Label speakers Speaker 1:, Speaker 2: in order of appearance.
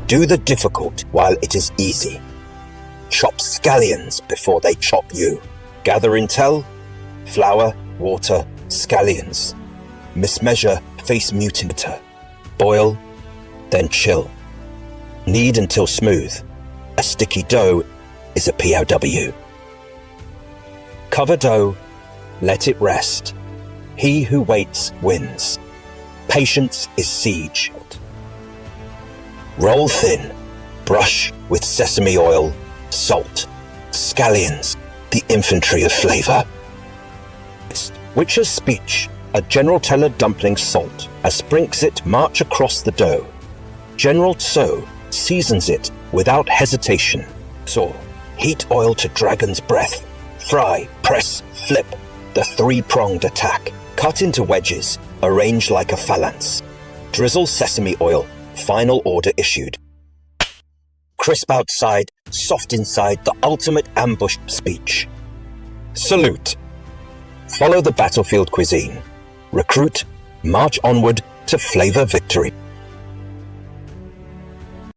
Speaker 1: Do the difficult while it is easy. Chop scallions before they chop you. Gather intel, flour, water, scallions. Mismeasure face mutimeter. Boil, then chill. Knead until smooth. A sticky dough is a POW. Cover dough, let it rest. He who waits wins. Patience is siege. Roll thin, brush with sesame oil, salt, scallions, the infantry of flavor. Witcher's speech, a General Teller dumpling salt, as sprinks it march across the dough. General Tso seasons it without hesitation. So, heat oil to dragon's breath. Fry, press, flip, the three-pronged attack. Cut into wedges, arrange like a phalanx. Drizzle sesame oil, final order issued. Crisp outside, soft inside, the ultimate ambush speech. Salute. Follow the battlefield cuisine. Recruit, march onward to flavor victory.